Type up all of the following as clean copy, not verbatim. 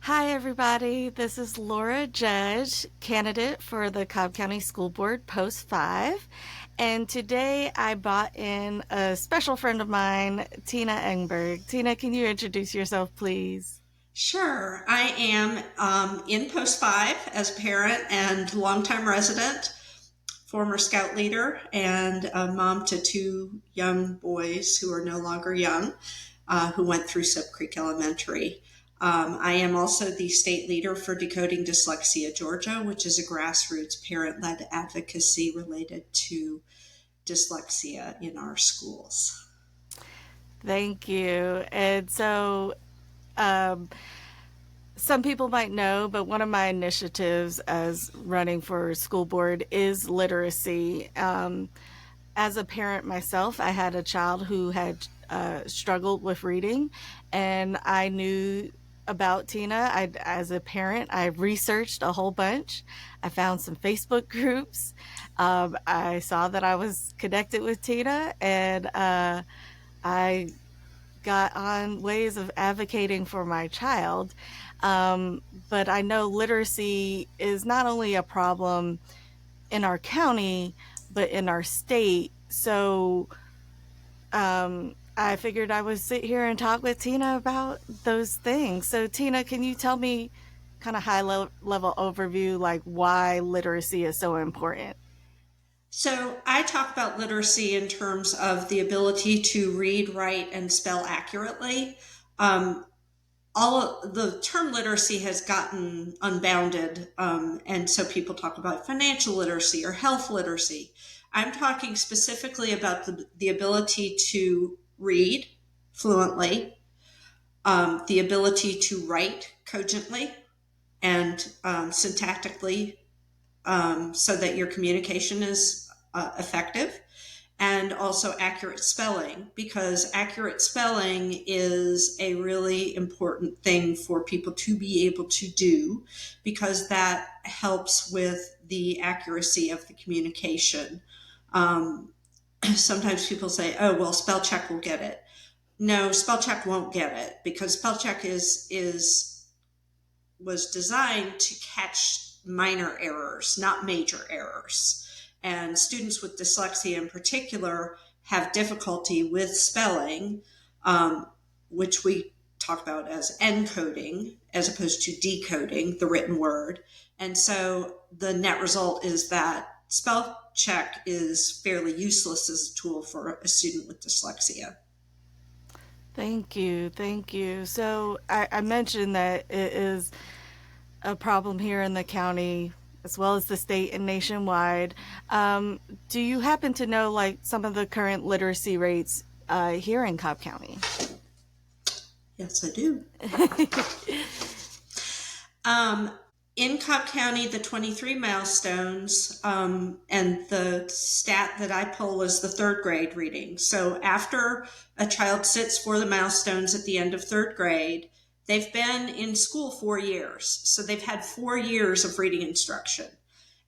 Hi, everybody. This is Laura Judge, candidate for the Cobb County School Board Post 5. And today I brought in a special friend of mine, Tina Engberg. Tina, can you introduce yourself, please? Sure. I am in Post 5 as a parent and longtime resident, former scout leader, and a mom to two young boys who are no longer young, who went through Soap Creek Elementary. I am also the state leader for Decoding Dyslexia Georgia, which is a grassroots parent led advocacy related to dyslexia in our schools. Thank you. Um, some people might know, but one of my initiatives as running for school board is literacy. As a parent myself, I had a child who had struggled with reading, and I knew about Tina. As a parent, I researched a whole bunch. I found some Facebook groups. I saw that I was connected with Tina, and I got on ways of advocating for my child. But I know literacy is not only a problem in our county, but in our state. So I figured I would sit here and talk with Tina about those things. So, Tina, can you tell me kind of level overview, like why literacy is so important? So I talk about literacy in terms of the ability to read, write, and spell accurately. Um, the term literacy has gotten unbounded, and so people talk about financial literacy or health literacy. I'm talking specifically about the ability to read fluently, the ability to write cogently and syntactically, so that your communication is effective, and also accurate spelling, because accurate spelling is a really important thing for people to be able to do, because that helps with the accuracy of the communication. Um, Sometimes people say, "Oh, well, spell check will get it." No, spell check won't get it, because spell check is was designed to catch minor errors, not major errors. And students with dyslexia in particular have difficulty with spelling, which we talk about as encoding as opposed to decoding the written word. And so the net result is that spell check is fairly useless as a tool for a student with dyslexia. Thank you. Thank you. So I mentioned that it is a problem here in the county as well as the state and nationwide. Do you happen to know like some of the current literacy rates here in Cobb County? Yes, I do. Um, in Cobb County, the 23 milestones, and the stat that I pull is the third grade reading. So after a child sits for the milestones at the end of third grade, they've been in school 4 years. So they've had 4 years of reading instruction.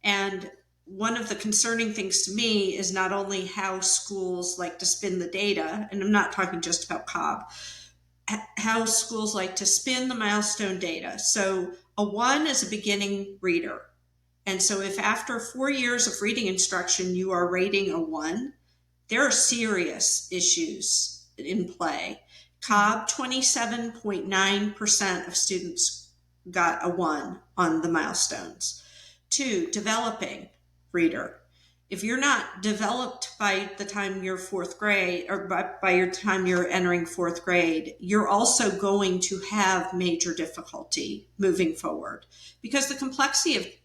And one of the concerning things to me is not only how schools like to spin the data, and I'm not talking just about Cobb, how schools like to spin the milestone data. So a one is a beginning reader. And so if after 4 years of reading instruction you are rating a one, there are serious issues in play. Cobb, 27.9% of students got a one on the milestones. Two, developing reader. If you're not developed by the time you're fourth grade, or by your time you're entering fourth grade, you're also going to have major difficulty moving forward, because the complexity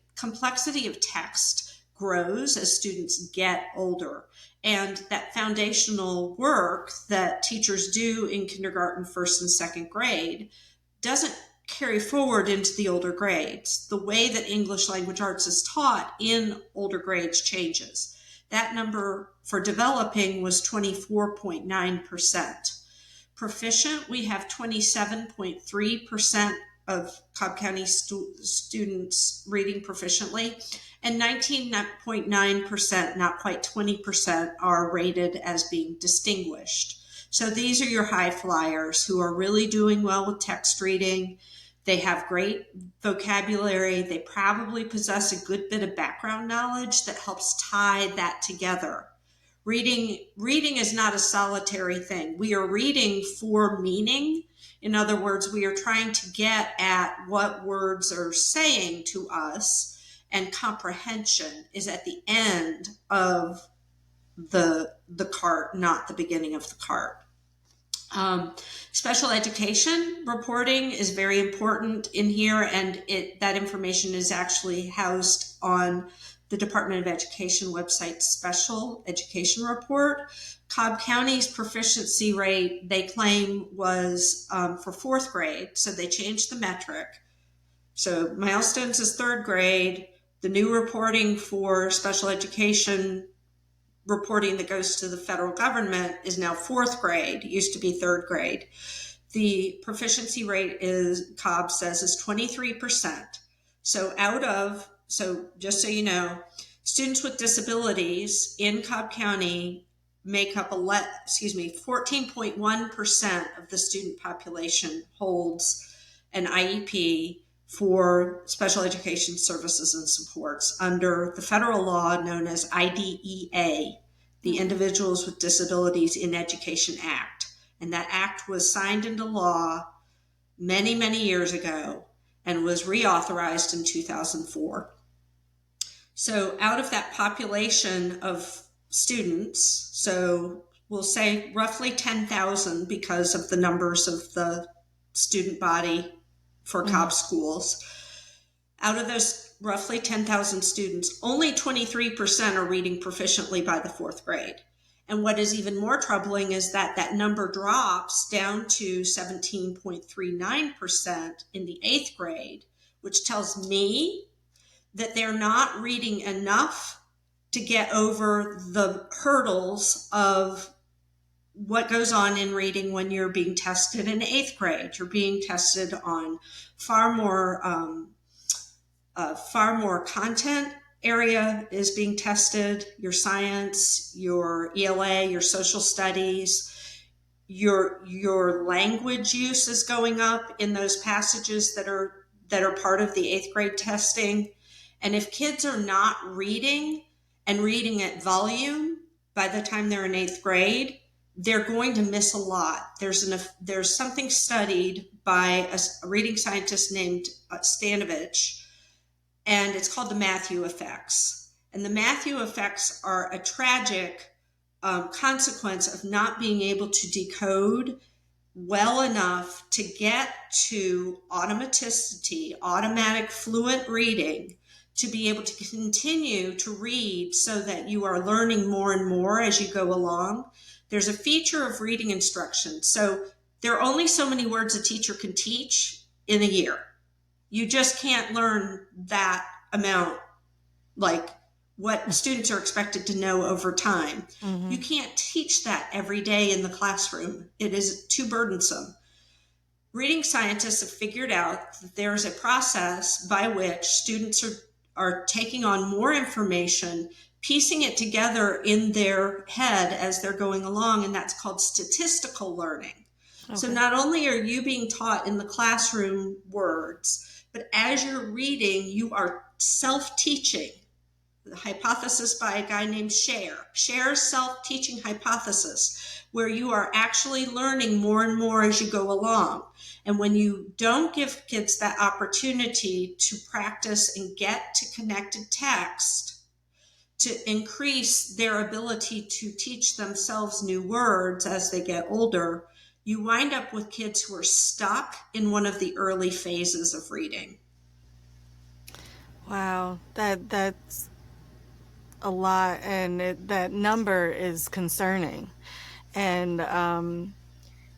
of text grows as students get older. And that foundational work that teachers do in kindergarten, first and second grade doesn't carry forward into the older grades. The way that English language arts is taught in older grades changes. That number for developing was 24.9%. Proficient, we have 27.3% of Cobb County students reading proficiently, and 19.9%, not quite 20%, are rated as being distinguished. So these are your high flyers who are really doing well with text reading. They have great vocabulary. They probably possess a good bit of background knowledge that helps tie that together. Reading is not a solitary thing. We are reading for meaning. In other words, we are trying to get at what words are saying to us, and comprehension is at the end of the cart, not the beginning of the cart. Um, Special education reporting is very important in here, and that information is actually housed on the Department of Education website Special Education Report. Cobb County's proficiency rate, they claim, was for fourth grade, so they changed the metric. So milestones is third grade. The new reporting for special education reporting that goes to the federal government is now fourth grade. It used to be third grade. The proficiency rate is, Cobb says, is 23%. So just so you know, students with disabilities in Cobb County make up 14.1% of the student population holds an IEP for special education services and supports under the federal law known as IDEA, the Individuals with Disabilities in Education Act. And that act was signed into law many, many years ago and was reauthorized in 2004. So out of that population of students, so we'll say roughly 10,000 because of the numbers of the student body for Cobb schools. Out of those roughly 10,000 students, only 23% are reading proficiently by the fourth grade. And what is even more troubling is that that number drops down to 17.39% in the eighth grade, which tells me that they're not reading enough to get over the hurdles of what goes on in reading when you're being tested in eighth grade. You're being tested on far more content area is being tested, your science, your ELA, your social studies, your language use is going up in those passages that are part of the eighth grade testing. And if kids are not reading and reading at volume by the time they're in eighth grade, they're going to miss a lot. There's something studied by a reading scientist named Stanovich, and it's called the Matthew effects. And the Matthew effects are a tragic consequence of not being able to decode well enough to get to automaticity, automatic fluent reading, to be able to continue to read so that you are learning more and more as you go along. There's a feature of reading instruction. So there are only so many words a teacher can teach in a year. You just can't learn that amount, like what students are expected to know over time. Mm-hmm. You can't teach that every day in the classroom. It is too burdensome. Reading scientists have figured out that there's a process by which students are taking on more information, piecing it together in their head as they're going along, and that's called statistical learning. Okay. So not only are you being taught in the classroom words, but as you're reading, you are self-teaching. The hypothesis by a guy named Scher's self-teaching hypothesis, where you are actually learning more and more as you go along. And when you don't give kids that opportunity to practice and get to connected text to increase their ability to teach themselves new words as they get older, you wind up with kids who are stuck in one of the early phases of reading. Wow, that's a lot, and that number is concerning. And as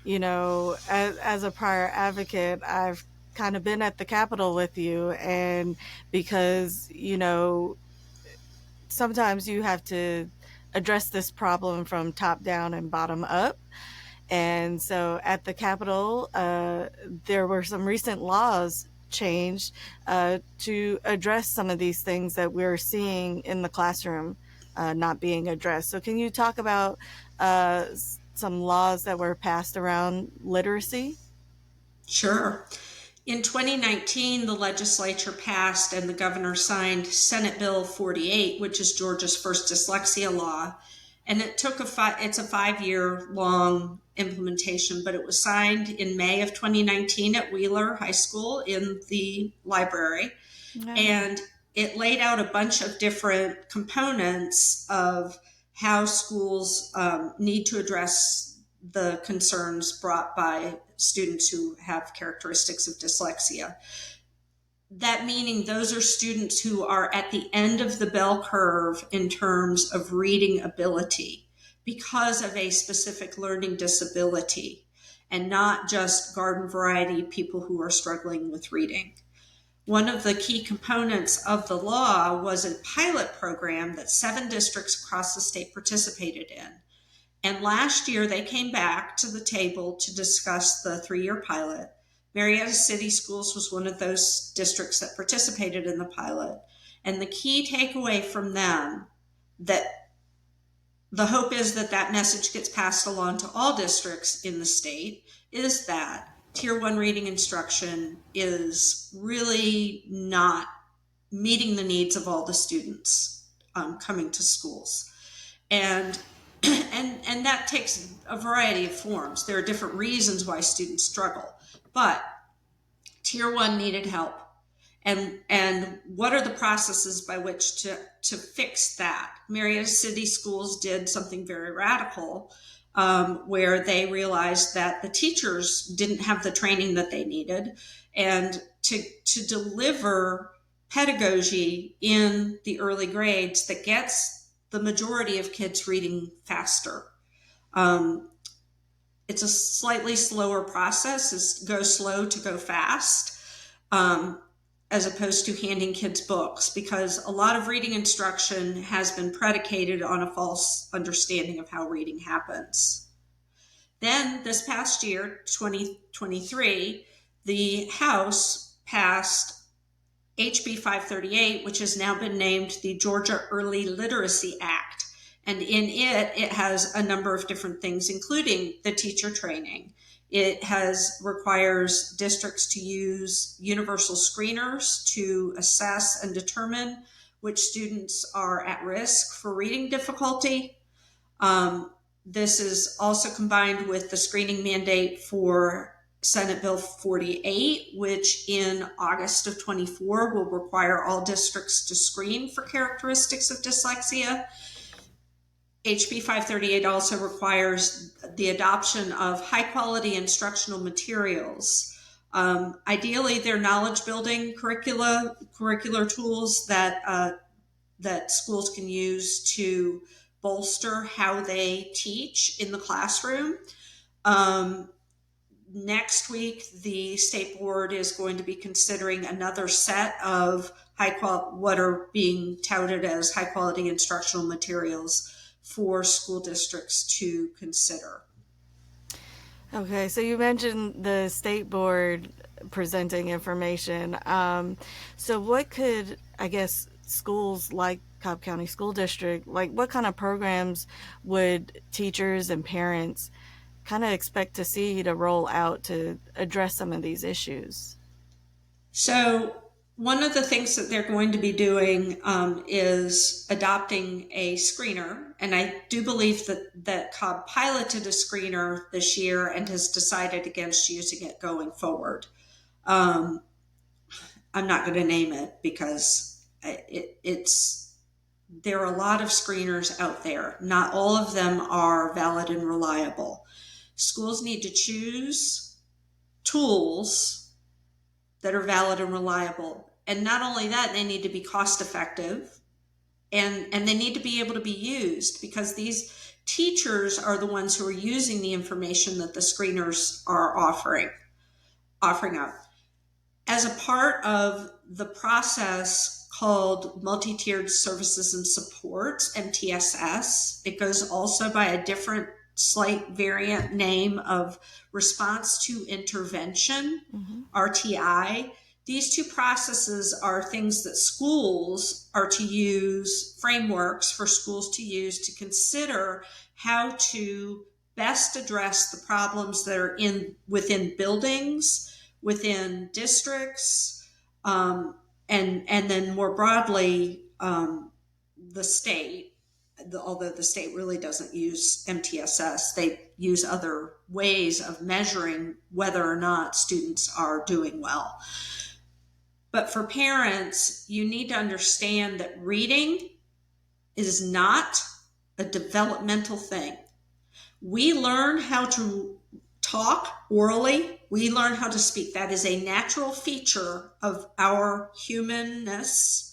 a prior advocate, I've kind of been at the Capitol with you, and because sometimes you have to address this problem from top down and bottom up. And so at the Capitol, there were some recent laws changed to address some of these things that we're seeing in the classroom not being addressed. So can you talk about some laws that were passed around literacy? Sure. In 2019, the legislature passed and the governor signed Senate Bill 48, which is Georgia's first dyslexia law. And it took it's a 5-year long implementation, but it was signed in May of 2019 at Wheeler High School in the library. No. And it laid out a bunch of different components of how schools need to address the concerns brought by students who have characteristics of dyslexia. That meaning those are students who are at the end of the bell curve in terms of reading ability because of a specific learning disability, and not just garden variety people who are struggling with reading. One of the key components of the law was a pilot program that 7 districts across the state participated in. And last year they came back to the table to discuss the 3-year pilot. Marietta City Schools was one of those districts that participated in the pilot. And the key takeaway from them, that the hope is that that message gets passed along to all districts in the state, is that Tier 1 reading instruction is really not meeting the needs of all the students coming to schools. And that takes a variety of forms. There are different reasons why students struggle, but Tier 1 needed help. And what are the processes by which to fix that? Marietta City Schools did something very radical, where they realized that the teachers didn't have the training that they needed, and to deliver pedagogy in the early grades that gets the majority of kids reading faster. It's a slightly slower process. It goes slow to go fast, as opposed to handing kids books, because a lot of reading instruction has been predicated on a false understanding of how reading happens. Then this past year, 2023, the House passed HB 538, which has now been named the Georgia Early Literacy Act. And in it has a number of different things, including the teacher training. It requires districts to use universal screeners to assess and determine which students are at risk for reading difficulty. This is also combined with the screening mandate for Senate Bill 48, which in August of 24 will require all districts to screen for characteristics of dyslexia. HB 538 also requires the adoption of high quality instructional materials. Ideally, they're knowledge building curricular tools that schools can use to bolster how they teach in the classroom. Next week, the state board is going to be considering another set of what are being touted as high quality instructional materials for school districts to consider. Okay, so you mentioned the state board presenting information. So what could, I guess, schools like Cobb County School District, like what kind of programs would teachers and parents kind of expect to see to roll out to address some of these issues? So one of the things that they're going to be doing is adopting a screener. And I do believe that Cobb piloted a screener this year and has decided against using it going forward. I'm not going to name it because there are a lot of screeners out there. Not all of them are valid and reliable. Schools need to choose tools that are valid and reliable. And not only that, they need to be cost effective, and they need to be able to be used, because these teachers are the ones who are using the information that the screeners are offering up. As a part of the process called Multi-Tiered Services and Supports, MTSS, it goes also by a different slight variant name of Response to Intervention, RTI. These two processes are things that schools are to use, frameworks for schools to use to consider how to best address the problems that are within buildings within districts, and then more broadly, the state. Although the state really doesn't use MTSS, they use other ways of measuring whether or not students are doing well. But for parents, you need to understand that reading is not a developmental thing. We learn how to talk orally. We learn how to speak. That is a natural feature of our humanness.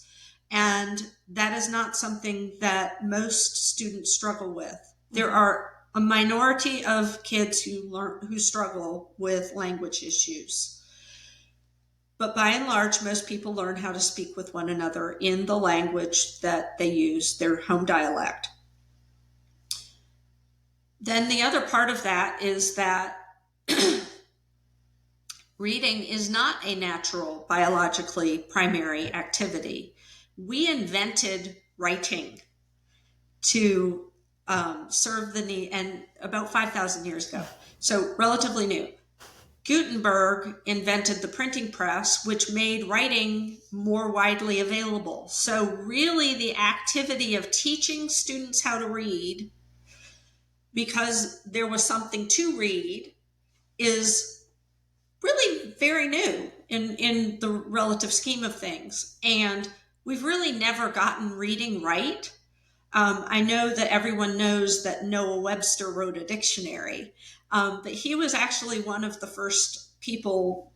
And that is not something that most students struggle with. There are a minority of kids who struggle with language issues. But by and large, most people learn how to speak with one another in the language that they use, their home dialect. Then the other part of that is that reading is not a natural, biologically primary activity. We invented writing to serve the need, and about 5,000 years ago, so relatively new. Gutenberg invented the printing press, which made writing more widely available. So really the activity of teaching students how to read, because there was something to read, is really very new in the relative scheme of things. And we've really never gotten reading right. I know that everyone knows that Noah Webster wrote a dictionary, but he was actually one of the first people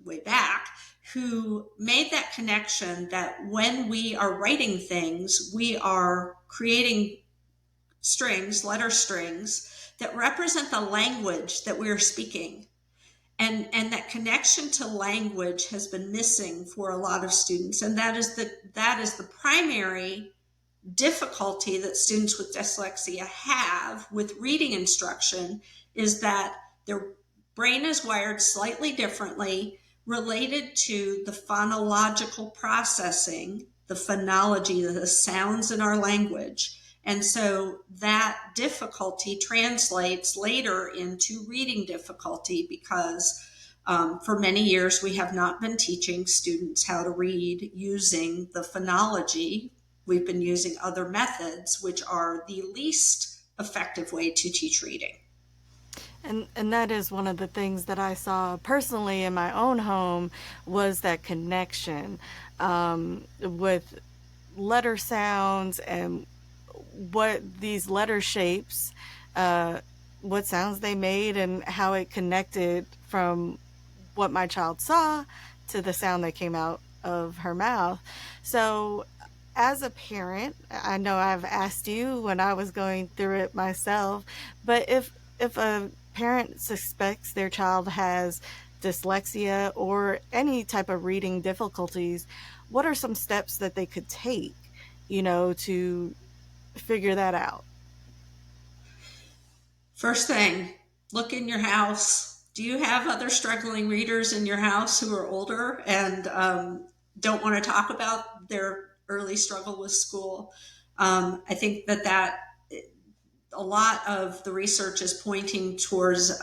way back who made that connection that when we are writing things, we are creating strings, letter strings, that represent the language that we are speaking. And that connection to language has been missing for a lot of students. And that is the primary difficulty that students with dyslexia have with reading instruction, is that their brain is wired slightly differently related to the phonological processing, the phonology, the sounds in our language. And so that difficulty translates later into reading difficulty because for many years we have not been teaching students how to read using the phonology. We've been using other methods, which are the least effective way to teach reading. And that is one of the things that I saw personally in my own home, was that connection with letter sounds and what these letter shapes, what sounds they made, and how it connected from what my child saw to the sound that came out of her mouth. So as a parent, I know I've asked you when I was going through it myself, but if a parent suspects their child has dyslexia or any type of reading difficulties, what are some steps that they could take, to figure that out? First thing, look in your house. Do you have other struggling readers in your house who are older and don't want to talk about their early struggle with school? I think that a lot of the research is pointing towards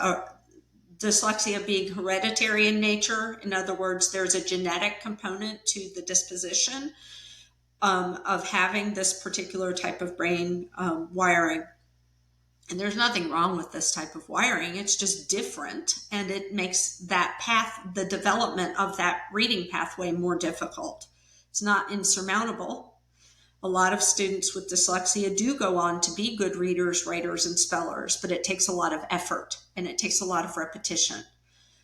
dyslexia being hereditary in nature. In other words, there's a genetic component to the disposition of having this particular type of brain wiring. And there's nothing wrong with this type of wiring. It's just different. And it makes that path, the development of that reading pathway, more difficult. It's not insurmountable. A lot of students with dyslexia do go on to be good readers, writers, and spellers, but it takes a lot of effort and it takes a lot of repetition.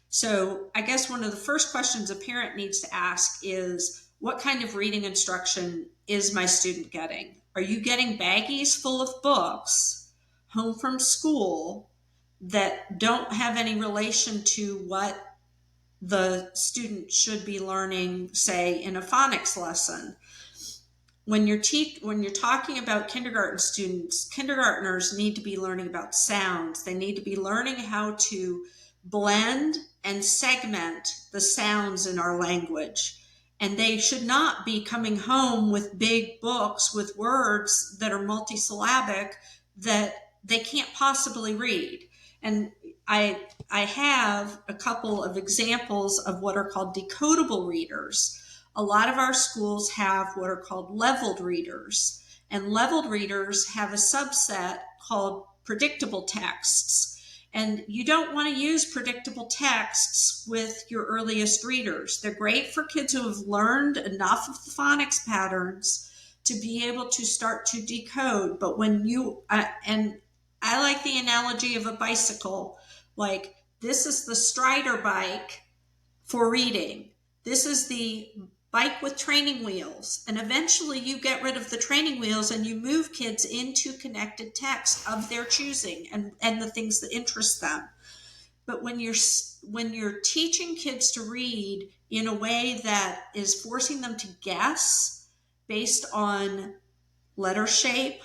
So I guess one of the first questions a parent needs to ask is, what kind of reading instruction is my student getting? Are you getting baggies full of books home from school that don't have any relation to what the student should be learning, say, in a phonics lesson? When you're talking about kindergarten students, kindergartners need to be learning about sounds. They need to be learning how to blend and segment the sounds in our language. And they should not be coming home with big books with words that are multisyllabic that they can't possibly read. And I have a couple of examples of what are called decodable readers. A lot of our schools have what are called leveled readers, and leveled readers have a subset called predictable texts. And you don't want to use predictable texts with your earliest readers. They're great for kids who have learned enough of the phonics patterns to be able to start to decode. But when you, and I like the analogy of a bicycle. Like, this is the Strider bike for reading. This is the bike with training wheels. And eventually you get rid of the training wheels and you move kids into connected text of their choosing and the things that interest them. But when you're teaching kids to read in a way that is forcing them to guess based on letter shape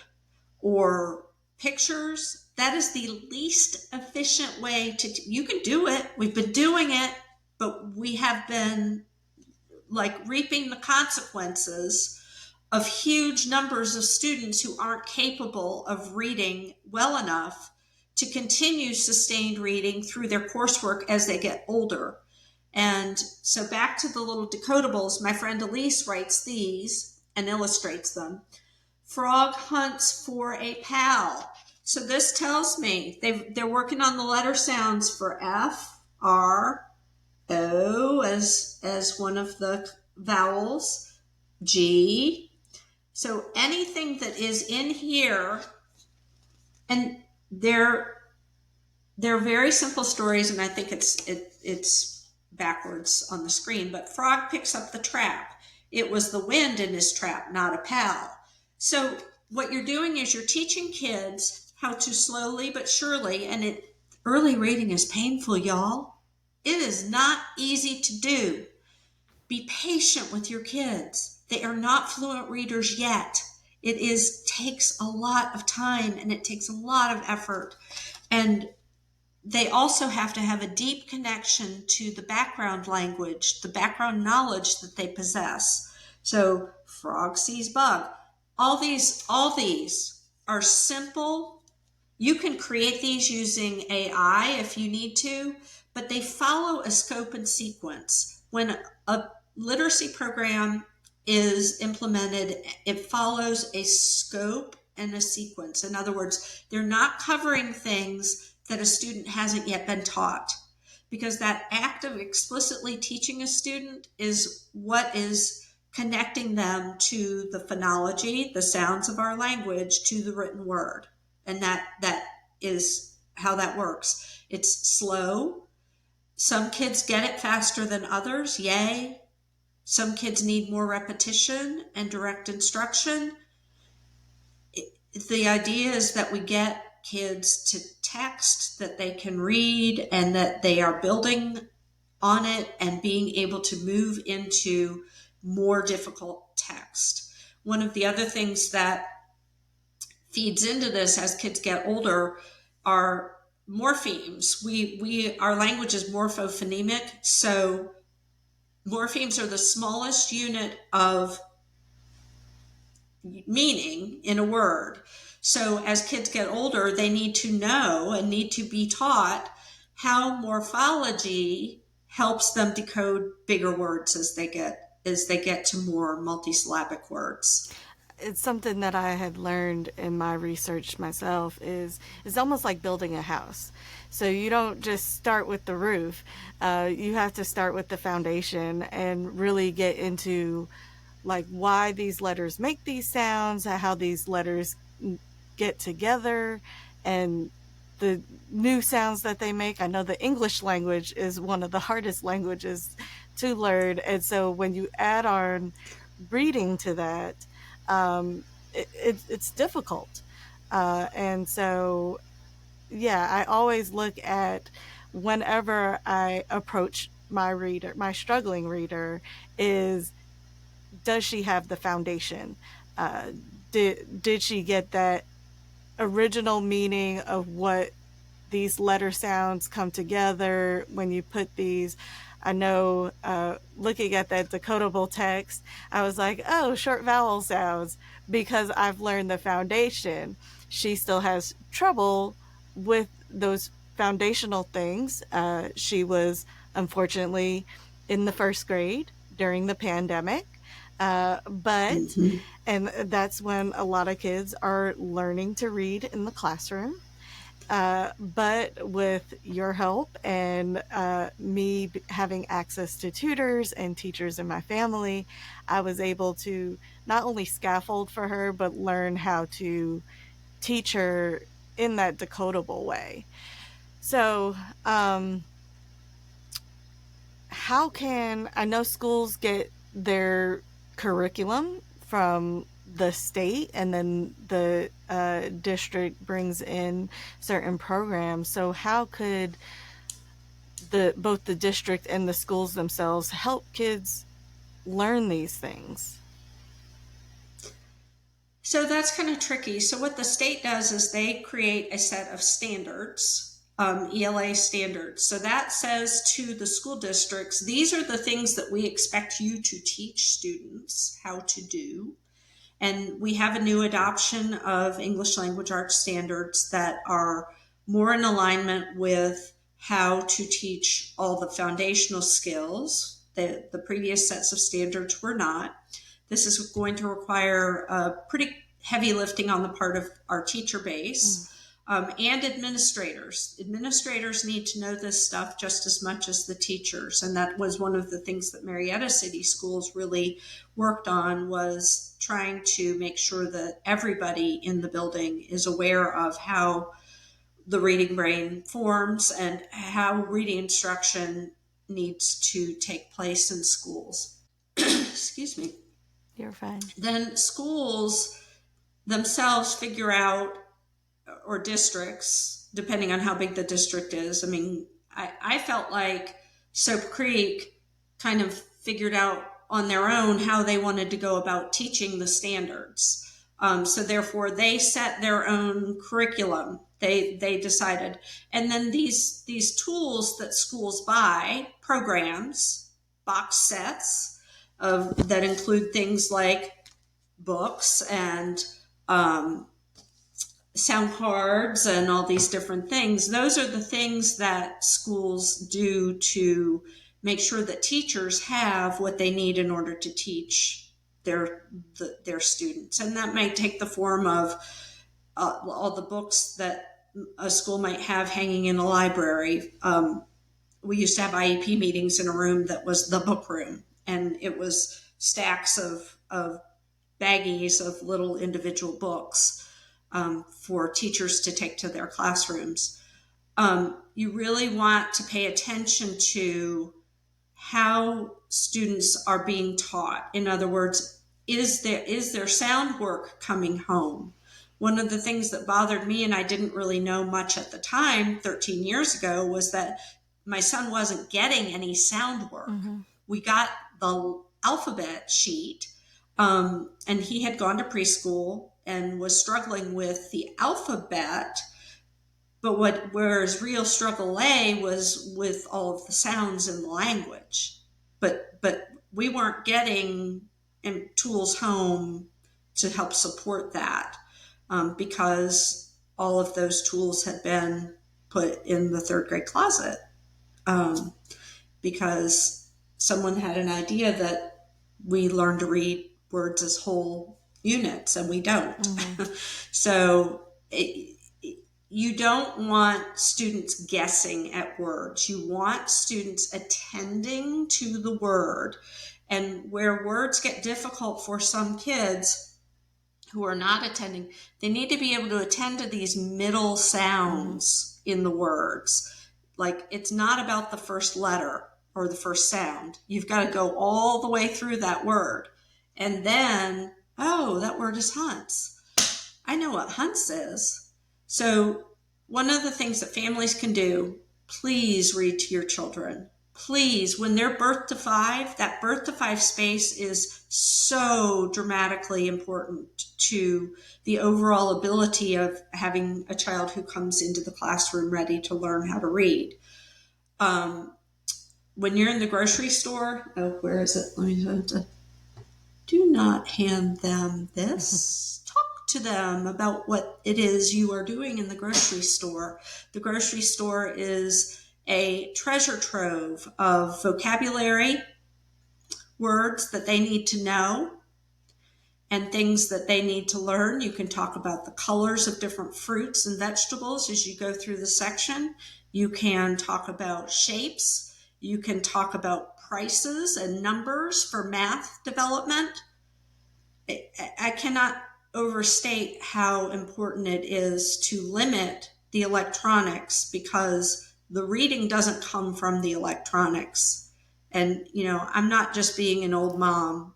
or pictures, that is the least efficient way to, you can do it. We've been doing it, but we have been like reaping the consequences of huge numbers of students who aren't capable of reading well enough to continue sustained reading through their coursework as they get older. And so back to the little decodables, my friend Elise writes these and illustrates them. Frog hunts for a pal. So this tells me they're working on the letter sounds for F, R, O as one of the vowels, G. So anything that is in here, and they're very simple stories, and I think it's backwards on the screen. But Frog picks up the trap. It was the wind in his trap, not a pal. So what you're doing is you're teaching kids how to slowly but surely, and early reading is painful, y'all. It is not easy to do. Be patient with your kids. They are not fluent readers yet. Takes a lot of time and it takes a lot of effort. And they also have to have a deep connection to the background language, the background knowledge that they possess. So frog sees bug. All these are simple. You can create these using AI if you need to, but they follow a scope and sequence. When a literacy program is implemented, it follows a scope and a sequence. In other words, they're not covering things that a student hasn't yet been taught, because that act of explicitly teaching a student is what is connecting them to the phonology, the sounds of our language, to the written word. And that is how that works. It's slow. Some kids get it faster than others. Yay. Some kids need more repetition and direct instruction. The idea is that we get kids to text that they can read and that they are building on it and being able to move into more difficult text. One of the other things that feeds into this as kids get older are morphemes. Our language is morphophonemic, so morphemes are the smallest unit of meaning in a word. So as kids get older, they need to know and need to be taught how morphology helps them decode bigger words as they get to more multisyllabic words. It's something that I had learned in my research myself is it's almost like building a house. So you don't just start with the roof. You have to start with the foundation and really get into like why these letters make these sounds, how these letters get together, and the new sounds that they make. I know the English language is one of the hardest languages to learn. And so when you add on reading to that, it's difficult. And so, yeah, I always look at whenever I approach my reader, my struggling reader, is does she have the foundation? Uh, did she get that original meaning of what these letter sounds come together when you put these? I know, looking at that decodable text, I was like, oh, short vowel sounds, because I've learned the foundation. She still has trouble with those foundational things. She was unfortunately in the first grade during the pandemic. But, Mm-hmm. and that's when a lot of kids are learning to read in the classroom. But with your help and me having access to tutors and teachers in my family, I was able to not only scaffold for her, but learn how to teach her in that decodable way. So, how can I know schools get their curriculum from the state and then the district brings in certain programs. So how could the both the district and the schools themselves help kids learn these things? So that's kind of tricky. So what the state does is they create a set of standards, ELA standards. So that says to the school districts, these are the things that we expect you to teach students how to do. And we have a new adoption of English language arts standards that are more in alignment with how to teach all the foundational skills. The previous sets of standards were not. This is going to require a pretty heavy lifting on the part of our teacher Mm. base. And administrators. Administrators need to know this stuff just as much as the teachers. And that was one of the things that Marietta City Schools really worked on, was trying to make sure that everybody in the building is aware of how the reading brain forms and how reading instruction needs to take place in schools. Excuse me. You're fine. Then schools themselves figure out, or districts, depending on how big the district is. I mean, I felt like Soap Creek kind of figured out on their own how they wanted to go about teaching the standards. So therefore, they set their own curriculum. They decided, and then these tools that schools buy, programs, box sets of that include things like books and sound cards and all these different things. Those are the things that schools do to make sure that teachers have what they need in order to teach their students. And that might take the form of all the books that a school might have hanging in a library. We used to have IEP meetings in a room that was the book room, and it was stacks of baggies of little individual books for teachers to take to their classrooms. You really want to pay attention to how students are being taught. In other words, is there sound work coming home? One of the things that bothered me, and I didn't really know much at the time, 13 years ago, was that my son wasn't getting any sound work. Mm-hmm. We got the alphabet sheet, and he had gone to preschool and was struggling with the alphabet. But where his real struggle lay was with all of the sounds in the language. But we weren't getting tools home to help support that, because all of those tools had been put in the third grade closet, because someone had an idea that we learn to read words as whole units, and we don't. Mm-hmm. So you don't want students guessing at words. You want students attending to the word. And where words get difficult for some kids who are not attending, they need to be able to attend to these middle sounds in the words. Like, it's not about the first letter or the first sound. You've got to go all the way through that word. And then, oh, that word is hunts. I know what hunts is. So one of the things that families can do, please read to your children. Please, when they're birth to five, that birth to five space is so dramatically important to the overall ability of having a child who comes into the classroom ready to learn how to read. When you're in the grocery store, oh, where is it? Let me do not hand them this. to them about what it is you are doing in the grocery store. The grocery store is a treasure trove of vocabulary, words that they need to know, and things that they need to learn. You can talk about the colors of different fruits and vegetables as you go through the section. You can talk about shapes. You can talk about prices and numbers for math development. I cannot overstate how important it is to limit the electronics, because the reading doesn't come from the electronics. And, I'm not just being an old mom.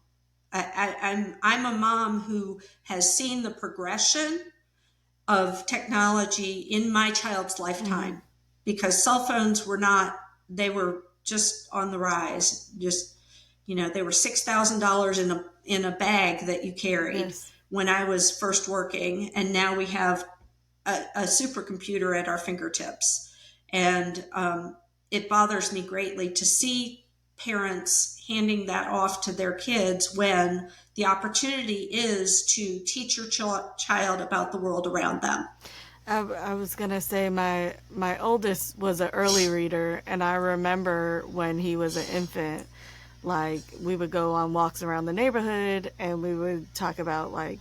I'm a mom who has seen the progression of technology in my child's Mm-hmm. lifetime, because cell phones were not, they were just on the rise. Just, they were $6,000 in a bag that you carried Yes. when I was first working, and now we have a supercomputer at our fingertips. And it bothers me greatly to see parents handing that off to their kids when the opportunity is to teach your child about the world around them. I was gonna say my oldest was an early reader, and I remember when he was an infant, like we would go on walks around the neighborhood, and we would talk about like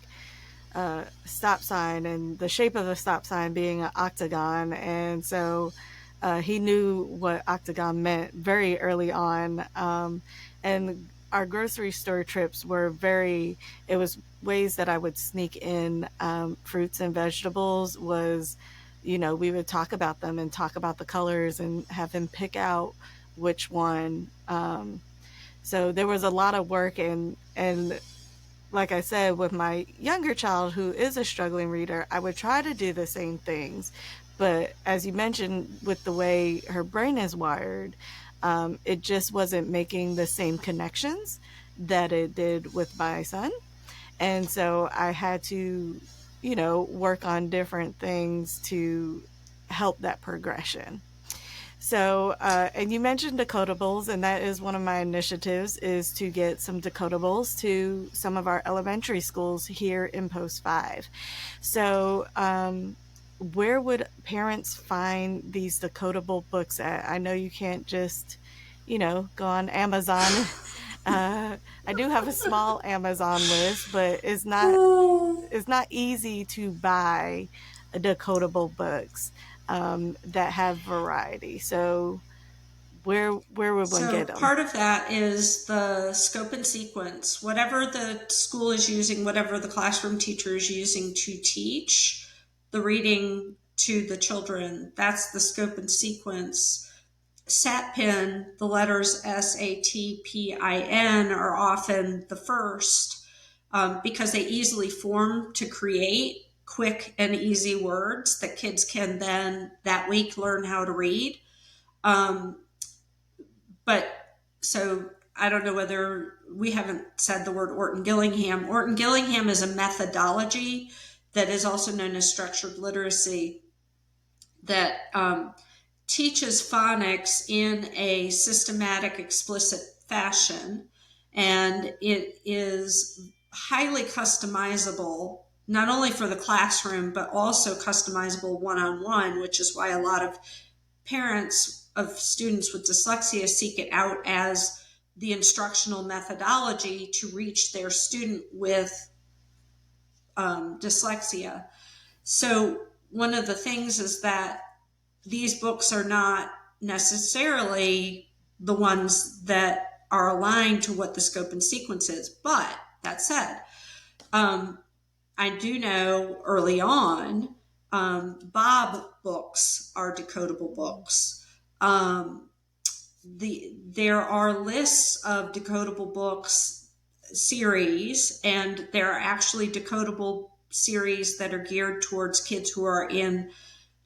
stop sign and the shape of the stop sign being an octagon, and so he knew what octagon meant very early on. And our grocery store trips were very, it was ways that I would sneak in fruits and vegetables was, we would talk about them and talk about the colors and have him pick out which one. So there was a lot of work, and like I said, with my younger child who is a struggling reader, I would try to do the same things. But as you mentioned, with the way her brain is wired, it just wasn't making the same connections that it did with my son. And so I had to, work on different things to help that progression. So, and you mentioned decodables, and that is one of my initiatives is to get some decodables to some of our elementary schools here in Post 5. So, where would parents find these decodable books at? I know you can't just, go on Amazon. I do have a small Amazon list, but Oh, it's not easy to buy decodable books that have variety. So where would one so get them? part of that is the scope and sequence. Whatever the school is using, whatever the classroom teacher is using to teach the reading to the children, that's the scope and sequence. SATPIN, the letters SATPIN are often the first, because they easily form to create quick and easy words that kids can then that week learn how to read. Um, but so I don't know whether we haven't said the word Orton Gillingham. Orton Gillingham is a methodology that is also known as structured literacy that teaches phonics in a systematic, explicit fashion. And it is highly customizable, not only for the classroom, but also customizable one on one, which is why a lot of parents of students with dyslexia seek it out as the instructional methodology to reach their student with dyslexia. So, one of the things is that these books are not necessarily the ones that are aligned to what the scope and sequence is. But that said, um, I do know early on, Bob books are decodable books. There are lists of decodable books series, and there are actually decodable series that are geared towards kids who are in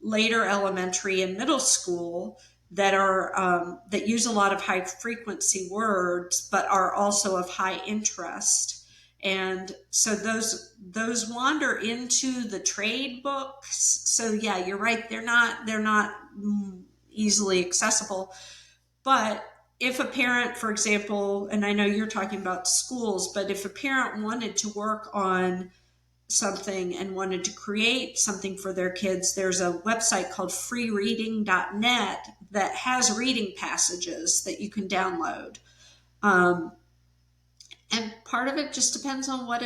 later elementary and middle school that are that use a lot of high frequency words, but are also of high interest. And so those wander into the trade books. So yeah, you're right. They're not easily accessible. But if a parent, for example, and I know you're talking about schools, but if a parent wanted to work on something and wanted to create something for their kids, there's a website called freereading.net that has reading passages that you can download. Um, and part of it just depends on what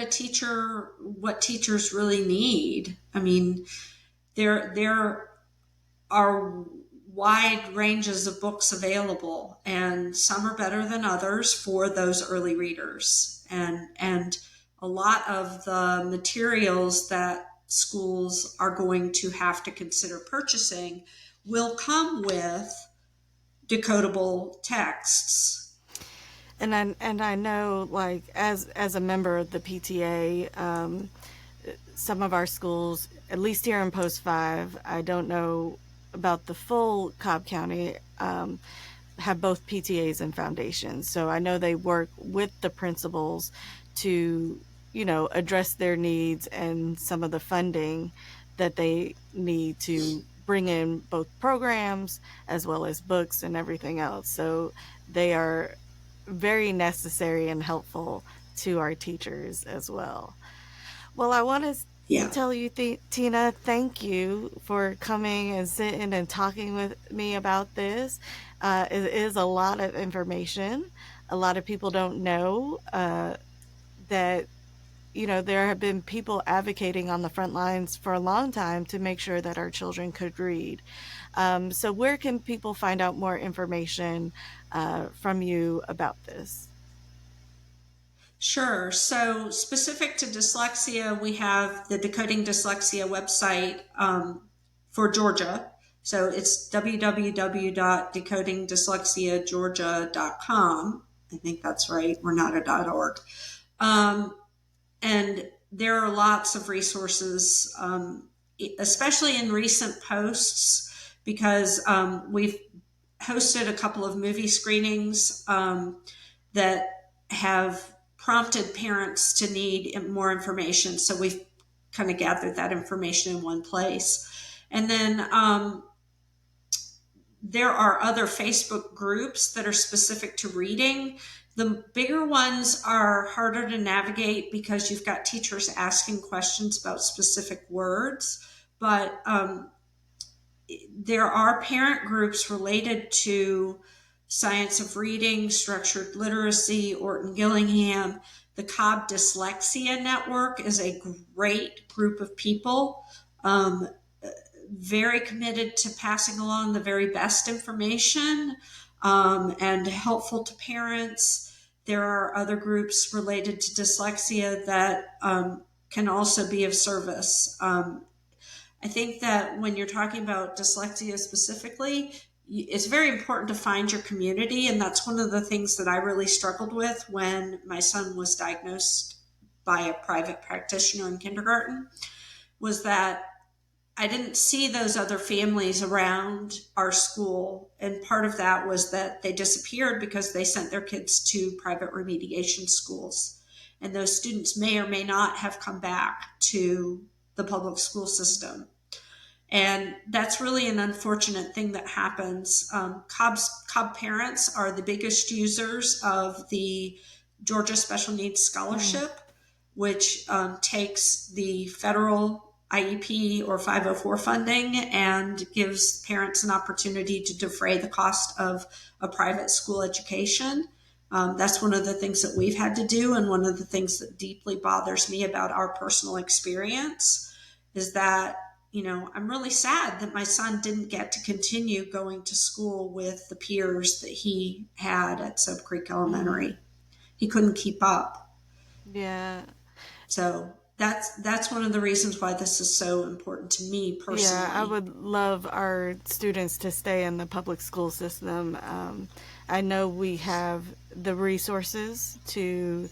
teachers really need. I mean, there are wide ranges of books available, and some are better than others for those early readers. And a lot of the materials that schools are going to have to consider purchasing will come with decodable texts. And I know, like, as a member of the PTA, some of our schools, at least here in Post 5, I don't know about the full Cobb County, have both PTAs and foundations. So I know they work with the principals to, address their needs and some of the funding that they need to bring in both programs as well as books and everything else. So they are very necessary and helpful to our teachers as well. Well, I want to Yeah. tell you, Tina, thank you for coming and sitting and talking with me about this. It is a lot of information. A lot of people don't know that, there have been people advocating on the front lines for a long time to make sure that our children could read. So, where can people find out more information from you about this? Sure. So, specific to dyslexia, we have the Decoding Dyslexia website for Georgia. So, it's www.decodingdyslexiageorgia.com. I think that's right. We're not a .org. Um, and there are lots of resources, especially in recent posts, because we've hosted a couple of movie screenings that have prompted parents to need more information. So we've kind of gathered that information in one place. And then there are other Facebook groups that are specific to reading. The bigger ones are harder to navigate because you've got teachers asking questions about specific words. But there are parent groups related to science of reading, structured literacy, Orton Gillingham. The Cobb Dyslexia Network is a great group of people, very committed to passing along the very best information and helpful to parents. There are other groups related to dyslexia that can also be of service. I think that when you're talking about dyslexia specifically, it's very important to find your community. And that's one of the things that I really struggled with when my son was diagnosed by a private practitioner in kindergarten, was that I didn't see those other families around our school. And part of that was that they disappeared because they sent their kids to private remediation schools. And those students may or may not have come back to the public school system. And that's really an unfortunate thing that happens. Cobb parents are the biggest users of the Georgia Special Needs Mm, Scholarship, which takes the federal IEP or 504 funding and gives parents an opportunity to defray the cost of a private school education. That's one of the things that we've had to do, and one of the things that deeply bothers me about our personal experience is that, I'm really sad that my son didn't get to continue going to school with the peers that he had at Soap Creek mm, Elementary. He couldn't keep up. yeah. So that's one of the reasons why this is so important to me Yeah, I personally. would love our students to stay in the public school system. I know we have the resources to,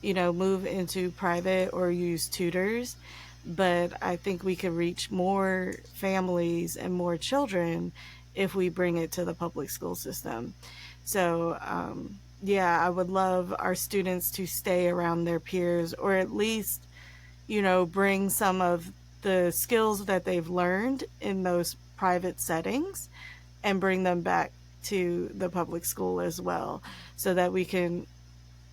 move into private or use tutors, but I think we could reach more families and more children if we bring it to the public school system. So, yeah, I would love our students to stay around their peers, or at least, bring some of the skills that they've learned in those private settings and bring them back to the public school as well, so that we can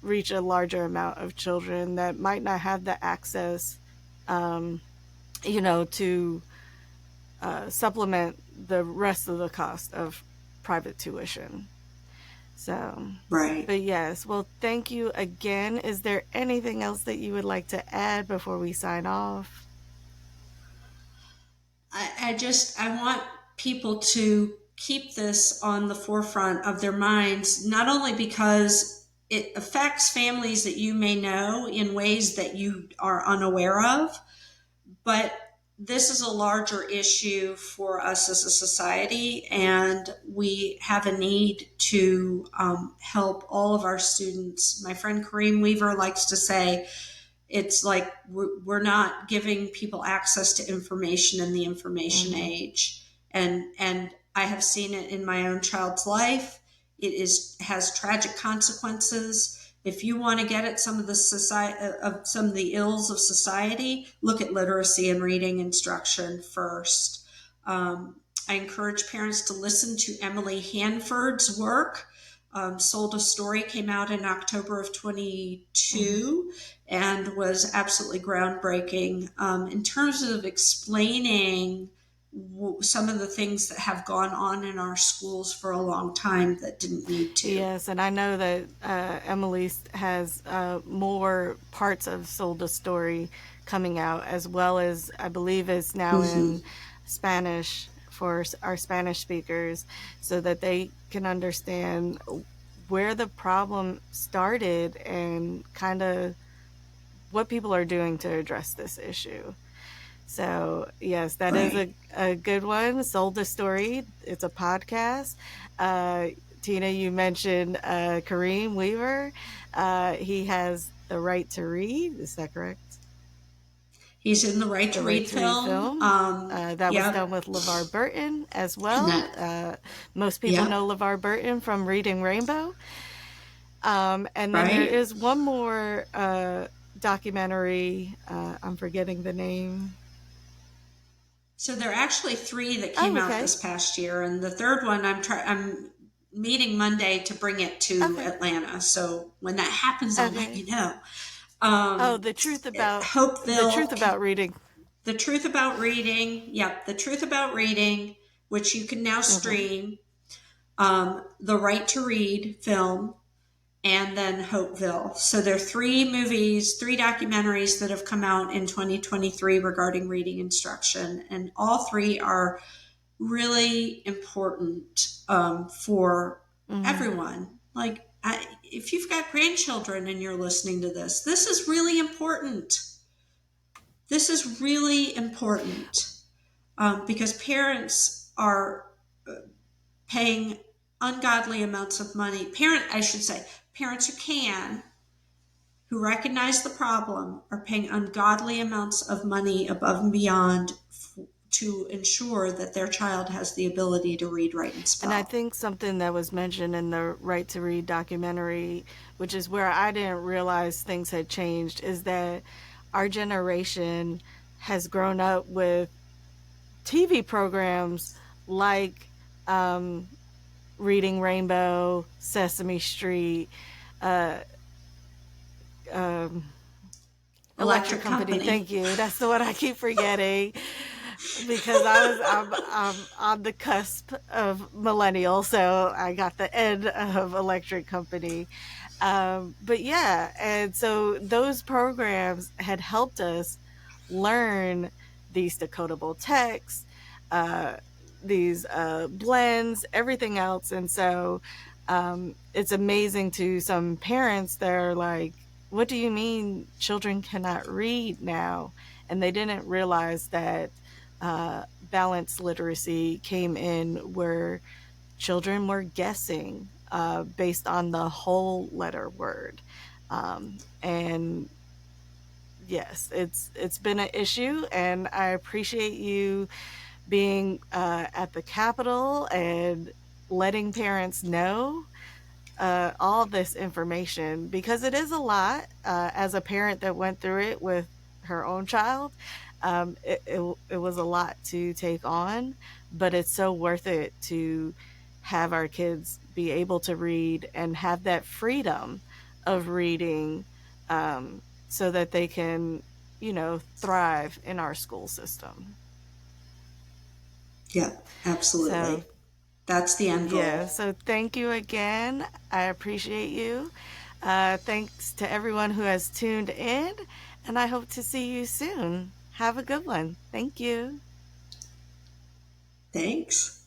reach a larger amount of children that might not have the access to supplement the rest of the cost of private tuition. So, Right. but yes, well, thank you again. Is there anything else that you would like to add before we sign off? I want people to keep this on the forefront of their minds, not only because it affects families that you may know in ways that you are unaware of, but this is a larger issue for us as a society, and we have a need to help all of our students. My friend Kareem Weaver likes to say, it's like we're not giving people access to information in the information Mm-hmm. age, and I have seen it in my own child's life. It is has tragic consequences. If you want to get at some of the society of some of the ills of society, look at literacy and reading instruction first. I encourage parents to listen to Emily Hanford's work. Sold a Story came out in October of Mm-hmm. 22 and was absolutely groundbreaking in terms of explaining some of the things that have gone on in our schools for a long time that didn't need to. Yes, and I know that Emily has more parts of Sold a Story coming out, as well as I believe is now Mm-hmm. in Spanish for our Spanish speakers, so that they can understand where the problem started and kind of what people are doing to address this issue. So, yes, that is Right. a good one. Sold a Story. It's a podcast. Uh, Tina, you mentioned Kareem Weaver. He has The Right to Read. Is that correct? He's in the Right The to Right Read to Read film. film. That was done Yep. with LeVar Burton as And well. that, Most people yep. know LeVar Burton from Reading Rainbow. And then there Right. is one more documentary. I'm forgetting the name. So there are actually three that Oh, came out okay. this past year, and the third one I'm meeting Monday to bring it to Okay. Atlanta. So when that happens, I'll let Okay. you know. Oh, the truth Hopeville, about reading. The Truth About Reading. Yep, The Truth About Reading, which you can now Mm-hmm. stream. The Right to Read film, and then Hopeville. So there are three movies, three documentaries that have come out in 2023 regarding reading instruction, and all three are really important for Mm-hmm. everyone. Like, if you've got grandchildren and you're listening to this is really important. This is really important because parents are paying ungodly amounts of money. I should say, parents who recognize the problem, are paying ungodly amounts of money above and beyond to ensure that their child has the ability to read, write, and And I spell. think something that was mentioned in the Right to Read documentary, which is where I didn't realize things had changed, is that our generation has grown up with TV programs like um, Reading Rainbow, Sesame Street, uh, um, Electric Electric Company. Company. Thank you. That's the one I keep forgetting because I'm on the cusp of millennial, so I got the end of Electric Company. But yeah, and so those programs had helped us learn these decodable texts, uh, these blends, everything else, and so it's amazing to some parents that are like, "What do you mean children cannot read now?" And they didn't realize that balanced literacy came in where children were guessing based on the whole letter word. And yes, it's been an issue, and I appreciate you being at the Capitol and letting parents know all this information because it is a lot. As a parent that went through it with her own child, it was a lot to take on, but it's so worth it to have our kids be able to read and have that freedom of reading so that they can, thrive in our school system. Yeah, So, absolutely. That's the end yeah, goal. so thank you again. I appreciate you. Thanks to everyone who has tuned in, and I hope to see you soon. Have a good one. Thank you. Thanks.